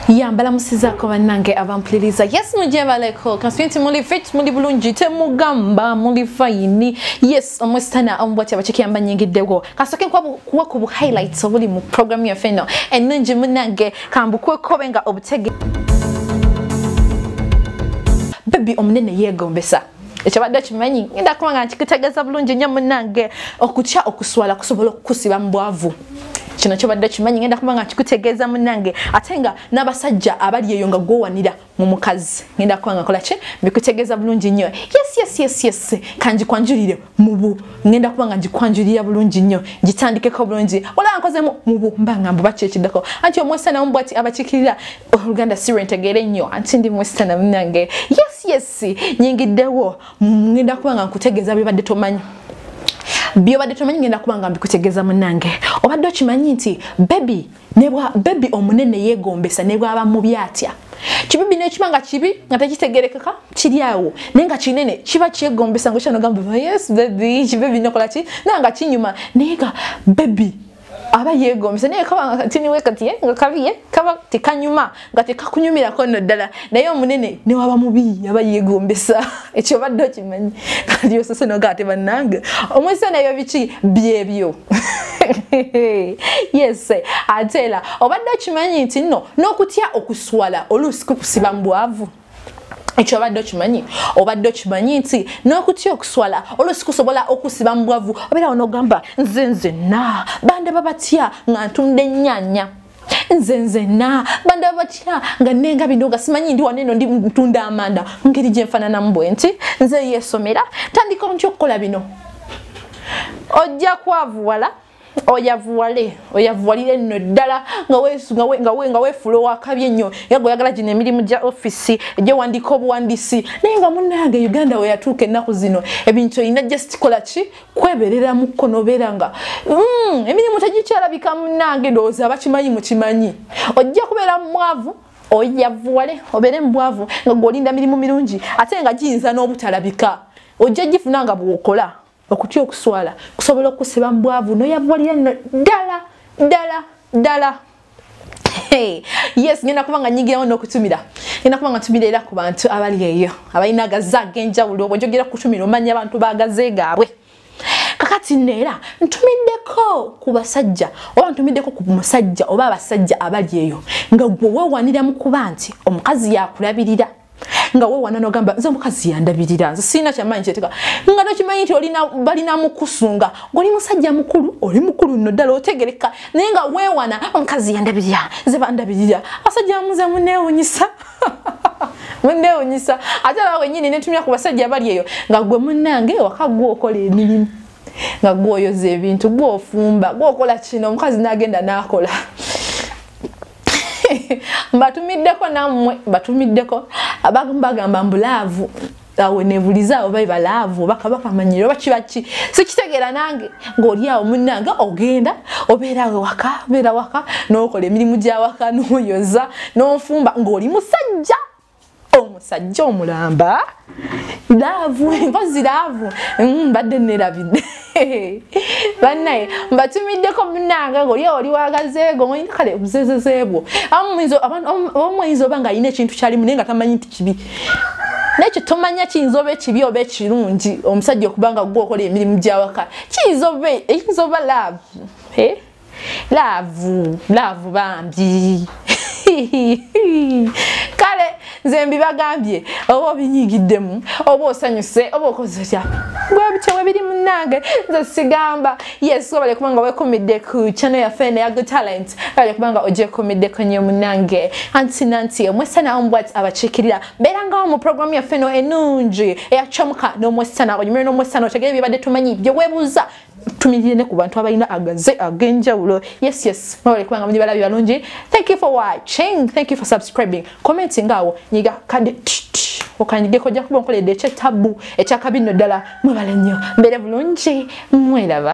Yambala musizako bannange abampuliriza. Yes mujebaleko kaswinti muli fit muli bulungi temugamba muli fine. Yes omwestana ombwati abachikiyamba nyingiddewo. Kasoke kuwa ku highlights obuli mu program ya feno. Enungi munange kambukwe kobenga obutege. Baby omunene yegombesa. Echabadde kimanyi ngenda kubanga nkikutegeza bulungi nnyo munange okutya okuswala kusobola okusiba mbwavu. Kino kyobadde kimanyi ngenda kubanga nkikutegeeza munange ate nga n'abasajja abali eyo nga gwowanira mu mukazi ngenda kubanga kola ki mbikutegeeza bulungi nnyo. Yes kanjikwanjulire mubu ngenda kubanga njikwanjulira bulungi nnyo gitandikeko bulungi wala nkozemu mubu mbanga mbu bakyekideko anti omwesana ombwati abakikirira Uganda Siri ntegeere nnyo anti ndi mwesana munange. Yes nyingiddewo ngenda kubanga nkutegeeza bibadde tomanyi. Byobadde tomanyi ngenda kubanga mbikutegeeza munange. Obadde okimanyi nti baby omunene yegombesa ne bwaba mubi atya. Kibibi nekibanga kibi nga tekitegerekeka kiri awo nenga kinene kiba kyegombesa ngo kyano gamba yes baby kibibi nokola ki nanga kinyuma nenga baby aba yegombesa naye kabanga tini wekati nga kabiye kaba tikanyuma nga tekakunyumira kono ddala naye omunene ne waba mubi aba yegombesa ekyo badde okimanyi kali yosose no gate bannange omwesana yo bichi byebyo. Yes atela obadde okimanyi nti no n'okutya okuswala olusi kusiba mbwavu. Ekyo obadde okimanyi obadde okimanyi nti n'okutya okuswala olusi kusobola okusiba mbwavu obera onogamba nze na bande babatya nga ntumde nnyanya nze na bande babatya nga nenga bino nga simanyi ndi waneno ndi ntunda amanda ngeri gye nfaanana mbwe nti nze yesomera tandika ntyo okukola bino ojja kwavuwala oyavuwalire nno ddala nga weefula wakabye nnyo yago yagala gino emirimu gya ofisi gye wandika obuwandisi naye nga munnange Uganda we yatuuka ennaku zino ebintu olina just kola ki kweberera muko nobeera nga emirimu tegikyalabika munnange ndowooza abakimanyi mukimanyi ojja kubeera mwavu oyavuwale obeere mubwavu nga gwolinda mirimu mirungi ate nga giyinza n'obutalabika ojja gifuna nga bw'okola okutya okuswala kusobola okusiba mbwavu no yavuwalira ddala. Yes ngenda kubanga nyigirawo n'okutumira ngenda kubanga ntumira era ku bantu abali eyo abalina agaze ag'enjawulo bw'ojogera kutumira omanya abantu bagaze gaabwe. Kakati neera ntumiddeko ku basajja oba ntumiddeko ku musajja oba abasajja abali eyo nga gwe weewanira mu kuba nti omukazi yakulabirira nga wewe wanano gamba nze mukazi yandabirira nze sina kyamanyi kyeteka nga nokimanyi nti balina mukusunga ng'oli musajja mukulu oli mukulu nno ddala otegereka naye nga weewana omukazi yandabirira nze bandabirira asajja muze munneewunyisa munneewunyisa ate abawe nyini netumya ku basajja bali eyo nga gwe munnange waka gwe okola emirimu nga gwoyoza ebintu gwofumba gwokola kino omukazi n'agenda n'akola. Mbatumiddeko nammwe mbatumiddeko abagamba mbulaavu awo nebuliza awo bayi balaavu bakamanyiro bakibaki sikitegeera nange ng'oli awo munnange ogenda obeera waka n'okola emirimu gya waka n'oyoza n'onfumba ng'oli musajja omusajja omulamba laavu mpozi laavu mbadde nerabidde bannaye mbatumiddeko munnange ng'oli oli wagazeego ng'olina kale obuzezezeebwo omuyinza oba ng'alina ekintu kyalimu naye nga tamanyi nti kibi nekyo tomanya kiyinza oba ekibi oba ekirungi omusajja okubanga gwe okola emirimu gy'awaka kiyinza oba laavu bambi kale nze mbibagambye oba obinyigiddemu oba osanyuse oba okozotya bwebityo biri munnange nze sigamba. Yes obale kubanga weekumidde ku channel yaffe ya Good Talent obale kubanga ogyekumiddeko nnyo munnange anti omwesana ombwati abakikirira beerangawo mu program yaffe ennungi eyacamuka n'omwesana onyumire n'omwesana otegere byebadde tumanyi bye weebuuza tumirire ne ku bantu abalina agaze ag'enjawulo. Yes obale kubanga munyibala byalungi. Thank you for watching, thank you for subscribing, commenting awo nyiga kade okanyigeko jja kuba nkoledde ekyetabu ekyakabino ddala mwebale nnyo mbeere bulungi mweraba.